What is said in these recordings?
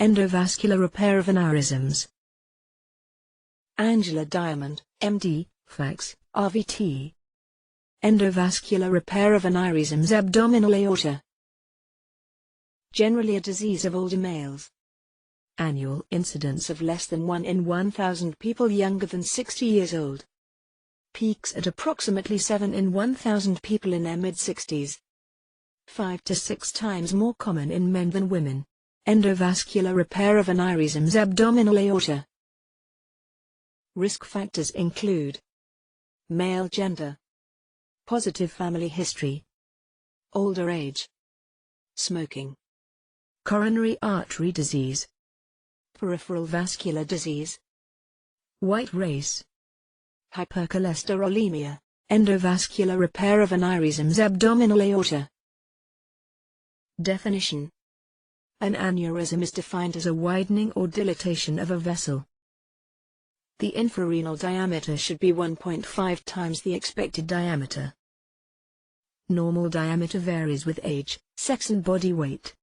Endovascular repair of aneurysms. Angela Diamond, MD, Fax, RVT. Endovascular repair of aneurysms abdominal aorta. Generally a disease of older males. Annual incidence of less than 1 in 1,000 people younger than 60 years old. Peaks at approximately 7 in 1,000 people in their mid-60s. 5 to 6 times more common in men than women. Endovascular repair of aneurysms abdominal aorta. Risk factors include male gender, positive family history, older age, smoking, coronary artery disease, peripheral vascular disease, white race, hypercholesterolemia. Endovascular repair of aneurysms abdominal aorta. Definition: an aneurysm is defined as a widening or dilatation of a vessel. The infrarenal diameter should be 1.5 times the expected diameter. Normal diameter varies with age, sex and body weight.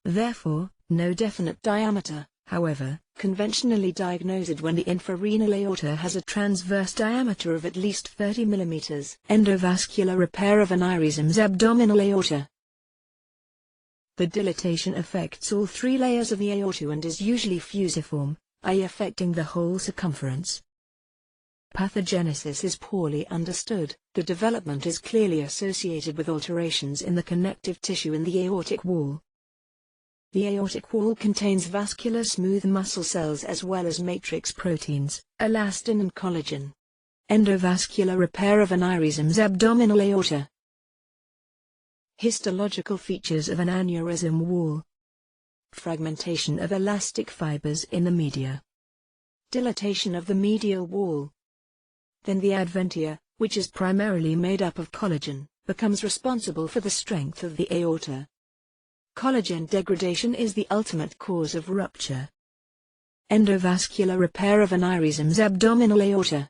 Therefore, no definite diameter, however, conventionally diagnosed when the infrarenal aorta has a transverse diameter of at least 30 mm. Endovascular repair of aneurysms abdominal aorta. The dilatation affects all 3 layers of the aorta and is usually fusiform, i.e. affecting the whole circumference. Pathogenesis is poorly understood. The development is clearly associated with alterations in the connective tissue in the aortic wall. The aortic wall contains vascular smooth muscle cells as well as matrix proteins, elastin and collagen. Endovascular repair of aneurysms abdominal aorta. Histological features of an aneurysm wall. Fragmentation of elastic fibers in the media. Dilatation of the medial wall. Then the adventia, which is primarily made up of collagen, becomes responsible for the strength of the aorta. Collagen degradation is the ultimate cause of rupture. Endovascular repair of aneurysms abdominal aorta.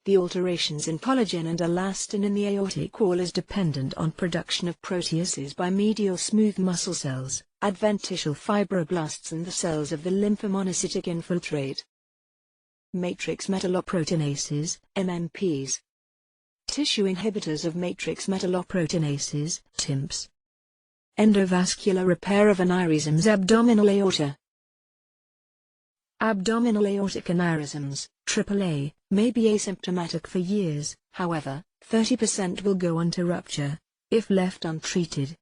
The alterations in collagen and elastin in the aortic wall is dependent on production of proteases by medial smooth muscle cells, adventitial fibroblasts and the cells of the lymphomonocytic infiltrate. Matrix metalloproteinases, MMPs. Tissue inhibitors of matrix metalloproteinases, TIMPs. Endovascular repair of aneurysms abdominal aorta. Abdominal aortic aneurysms, AAA, may be asymptomatic for years, however, 30% will go on to rupture, if left untreated.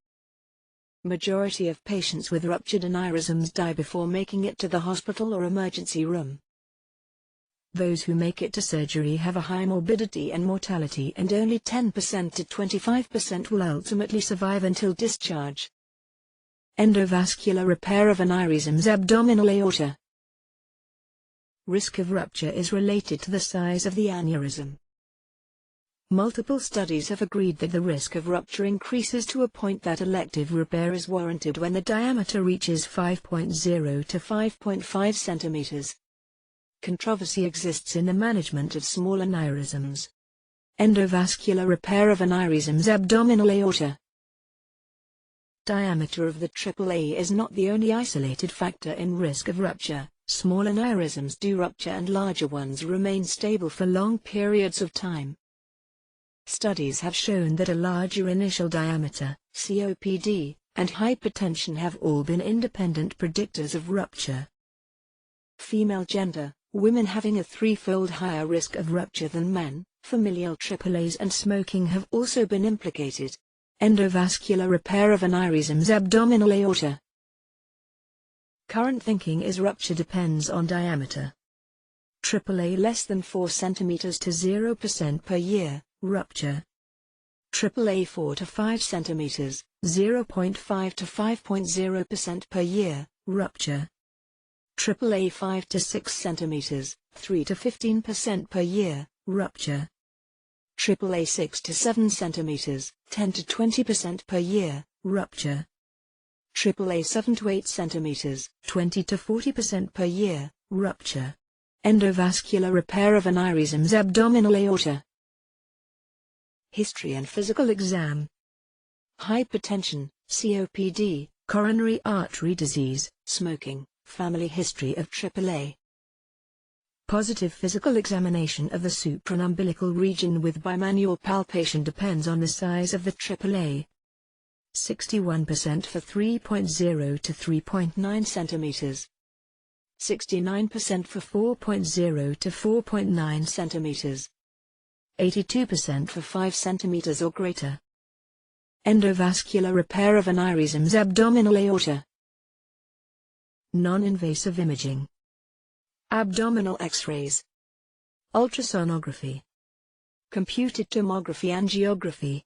Majority of patients with ruptured aneurysms die before making it to the hospital or emergency room. Those who make it to surgery have a high morbidity and mortality, and only 10% to 25% will ultimately survive until discharge. Endovascular repair of aneurysms abdominal aorta. Risk of rupture is related to the size of the aneurysm. Multiple studies have agreed that the risk of rupture increases to a point that elective repair is warranted when the diameter reaches 5.0 to 5.5 centimeters. Controversy exists in the management of small aneurysms. Endovascular repair of aneurysms abdominal aorta. Diameter of the AAA is not the only isolated factor in risk of rupture. Small aneurysms do rupture and larger ones remain stable for long periods of time. Studies have shown that a larger initial diameter, COPD, and hypertension have all been independent predictors of rupture. Female gender, women having a 3-fold higher risk of rupture than men, familial AAAs and smoking have also been implicated. Endovascular repair of aneurysms abdominal aorta. Current thinking is rupture depends on diameter. AAA less than 4 cm to 0% per year, rupture. AAA 4 to 5 cm, 0.5 to 5.0% per year, rupture. AAA 5 to 6 cm, 3 to 15% per year, rupture. AAA 6 to 7 cm, 10 to 20% per year, rupture. AAA 7 to 8 cm, 20 to 40% per year, rupture. Endovascular repair of aneurysms abdominal aorta. History and physical exam. Hypertension, COPD, Coronary artery disease, smoking, family history of AAA. Positive physical examination of the supraumbilical region with bimanual palpation depends on the size of the AAA. 61% for 3.0 to 3.9 centimeters. 69% for 4.0 to 4.9 centimeters. 82% for 5 centimeters or greater. Endovascular repair of aneurysms abdominal aorta. Non-invasive imaging. Abdominal X-rays. Ultrasonography. Computed tomography angiography.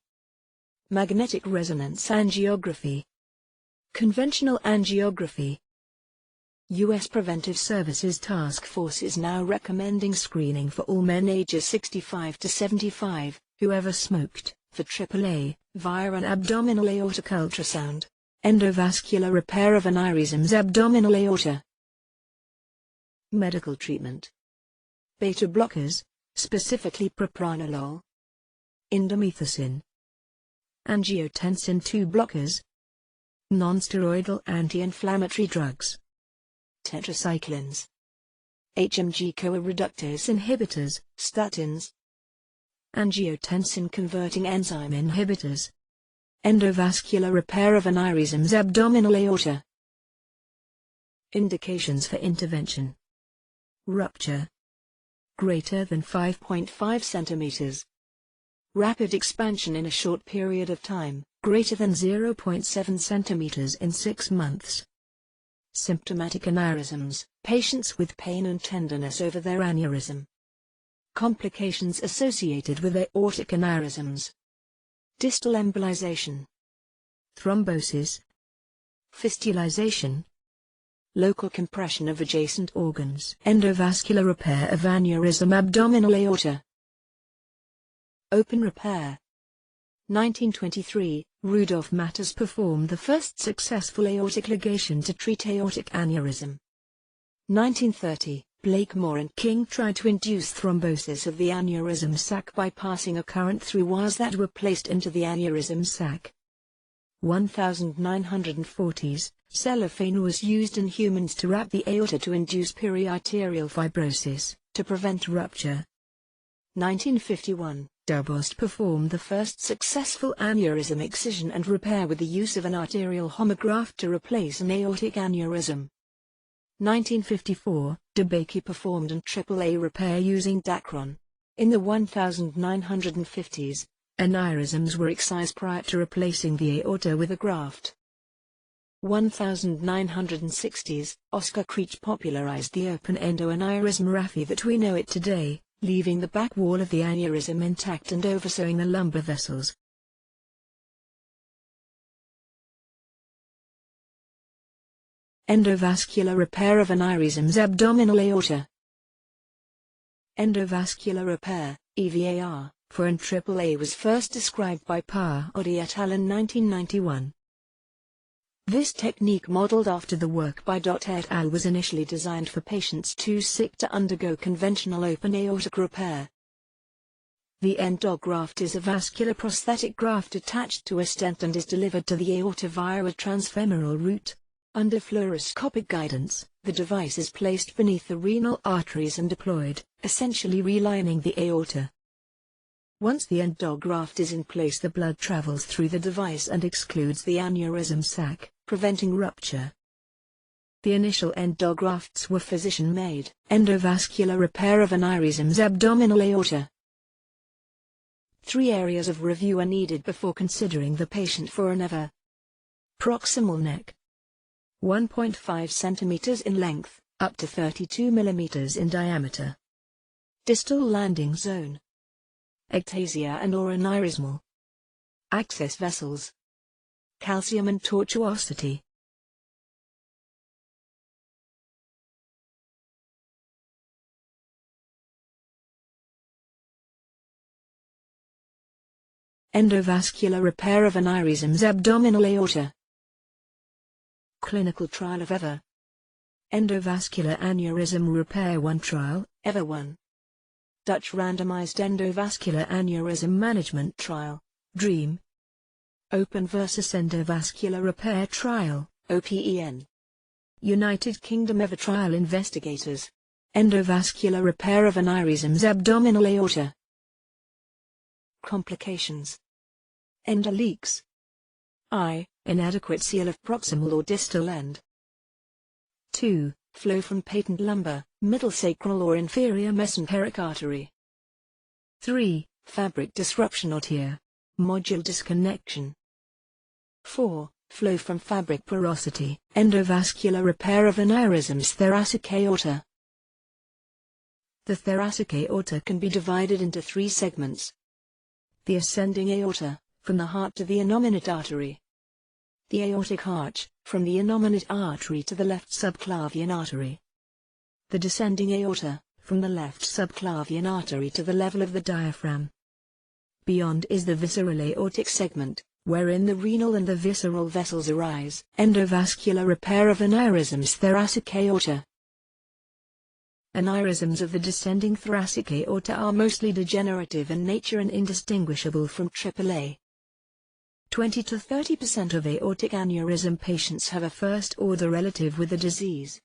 Magnetic resonance angiography. Conventional angiography. U.S. Preventive Services Task Force is now recommending screening for all men ages 65 to 75, who ever smoked, for AAA, via an abdominal aortic ultrasound. Endovascular repair of aneurysms abdominal aorta. Medical treatment. Beta blockers, specifically propranolol. Indomethacin. Angiotensin II blockers. Nonsteroidal anti-inflammatory drugs. Tetracyclines. HMG-CoA reductase inhibitors, statins. Angiotensin-converting enzyme inhibitors. Endovascular repair of aneurysms abdominal aorta. Indications for intervention. Rupture. Greater than 5.5 centimeters. Rapid expansion in a short period of time, greater than 0.7 centimeters in 6 months. Symptomatic aneurysms, patients with pain and tenderness over their aneurysm. Complications associated with aortic aneurysms. Distal embolization. Thrombosis. Fistulization. Local compression of adjacent organs. Endovascular repair of aneurysm abdominal aorta. Open repair. 1923, Rudolf Matters performed the first successful aortic ligation to treat aortic aneurysm. 1930, Blakemore and King tried to induce thrombosis of the aneurysm sac by passing a current through wires that were placed into the aneurysm sac. 1940s, cellophane was used in humans to wrap the aorta to induce periarterial fibrosis, to prevent rupture. 1951, Darbost performed the first successful aneurysm excision and repair with the use of an arterial homograft to replace an aortic aneurysm. 1954, DeBakey performed an AAA repair using Dacron. In the 1950s, aneurysms were excised prior to replacing the aorta with a graft. 1960s, Oscar Creech popularized the open endoaneurysm raphe that we know it today, leaving the back wall of the aneurysm intact and oversewing the lumbar vessels. Endovascular repair of aneurysms abdominal aorta. Endovascular repair, EVAR, for an AAA was first described by Paodi et al. In 1991. This technique modeled after the work by Dot et al. Was initially designed for patients too sick to undergo conventional open aortic repair. The endograft is a vascular prosthetic graft attached to a stent and is delivered to the aorta via a transfemoral route. Under fluoroscopic guidance, the device is placed beneath the renal arteries and deployed, essentially relining the aorta. Once the endograft is in place, the blood travels through the device and excludes the aneurysm sac, preventing rupture. The initial endografts were physician-made. Endovascular repair of aneurysms abdominal aorta. 3 areas of review are needed before considering the patient for an EVA. Proximal neck. 1.5 centimeters in length, up to 32 millimeters in diameter. Distal landing zone. Ectasia and or aneurysmal. Access vessels. Calcium and tortuosity. Endovascular repair of aneurysms abdominal aorta. Clinical trial of EVA. Endovascular aneurysm repair 1 trial, EVA 1. Dutch randomized endovascular aneurysm management trial, DREAM. Open versus endovascular repair trial, OPEN. United Kingdom EVA trial investigators. Endovascular repair of aneurysms abdominal aorta. Complications. Endoleaks. I. Inadequate seal of proximal or distal end. 2. Flow from patent lumbar, middle sacral or inferior mesenteric artery. 3. Fabric disruption or tear. Module disconnection. 4. Flow from fabric porosity, endovascular repair of aneurysms thoracic aorta. The thoracic aorta can be divided into 3 segments. The ascending aorta, from the heart to the innominate artery. The aortic arch, from the innominate artery to the left subclavian artery. The descending aorta, from the left subclavian artery to the level of the diaphragm. Beyond is the visceral aortic segment, wherein the renal and the visceral vessels arise. Endovascular repair of aneurysms thoracic aorta. Aneurysms of the descending thoracic aorta are mostly degenerative in nature and indistinguishable from AAA. 20 to 30% of aortic aneurysm patients have a first-order relative with the disease.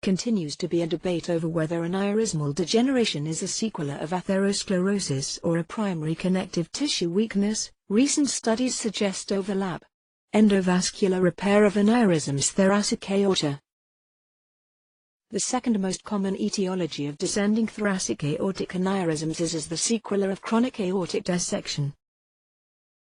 Continues to be a debate over whether aneurysmal degeneration is a sequela of atherosclerosis or a primary connective tissue weakness. Recent studies suggest overlap. Endovascular repair of aneurysms thoracic aorta. The second most common etiology of descending thoracic aortic aneurysms is as the sequela of chronic aortic dissection.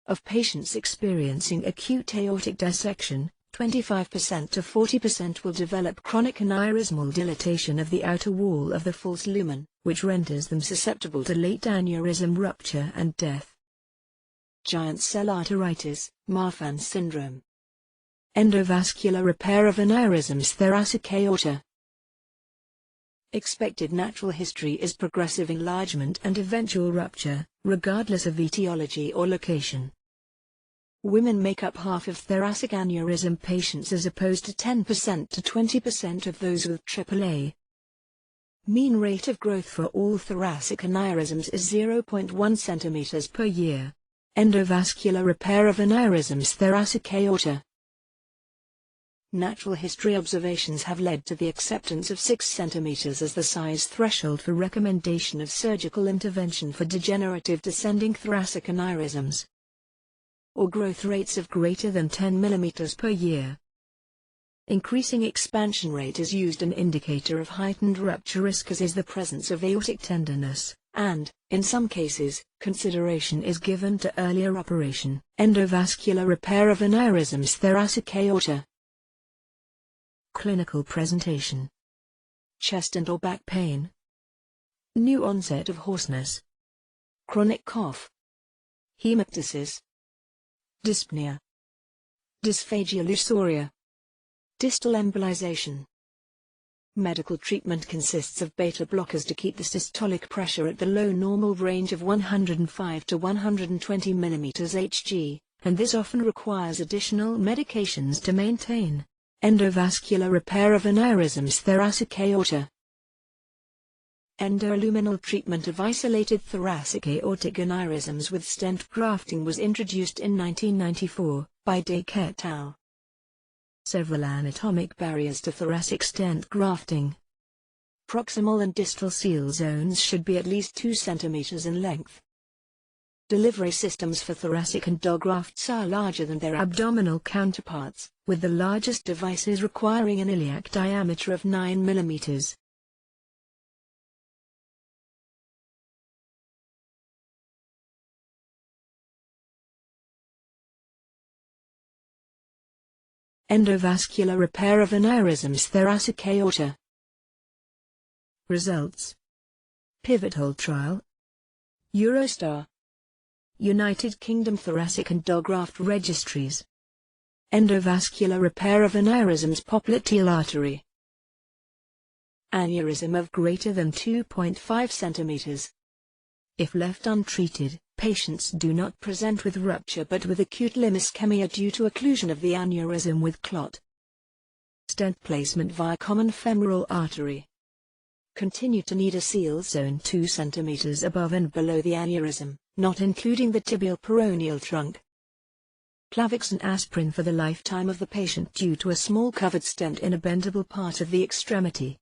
Of patients experiencing acute aortic dissection, 25% to 40% will develop chronic aneurysmal dilatation of the outer wall of the false lumen, which renders them susceptible to late aneurysm rupture and death. Giant cell arteritis, Marfan syndrome. Endovascular repair of aneurysms thoracic aorta. Expected natural history is progressive enlargement and eventual rupture, regardless of etiology or location. Women make up half of thoracic aneurysm patients as opposed to 10% to 20% of those with AAA. Mean rate of growth for all thoracic aneurysms is 0.1 cm per year. Endovascular repair of aneurysms thoracic aorta. Natural history observations have led to the acceptance of 6 cm as the size threshold for recommendation of surgical intervention for degenerative descending thoracic aneurysms, or growth rates of greater than 10 mm per year. Increasing expansion rate is used an indicator of heightened rupture risk, as is the presence of aortic tenderness, and, in some cases, consideration is given to earlier operation. Endovascular repair of aneurysms thoracic aorta. Clinical presentation. Chest and or back pain. New onset of hoarseness. Chronic cough. Hemoptysis. Dyspnea. Dysphagia lusoria. Distal embolization. Medical treatment consists of beta blockers to keep the systolic pressure at the low normal range of 105 to 120 mm Hg, and this often requires additional medications to maintain. Endovascular repair of aneurysms thoracic aorta. Endoluminal treatment of isolated thoracic aortic aneurysms with stent grafting was introduced in 1994, by Dake et al. Several anatomic barriers to thoracic stent grafting. Proximal and distal seal zones should be at least 2 cm in length. Delivery systems for thoracic endografts are larger than their abdominal counterparts, with the largest devices requiring an iliac diameter of 9 mm. Endovascular repair of aneurysms thoracic aorta. Results. Pivotal trial. Eurostar. United Kingdom Thoracic Endograft Registries. Endovascular repair of aneurysms popliteal artery. Aneurysm of greater than 2.5 cm. If left untreated, patients do not present with rupture but with acute limb ischemia due to occlusion of the aneurysm with clot. Stent placement via common femoral artery. Continue to need a seal zone 2 cm above and below the aneurysm, not including the tibial peroneal trunk. Plavix and aspirin for the lifetime of the patient due to a small covered stent in a bendable part of the extremity.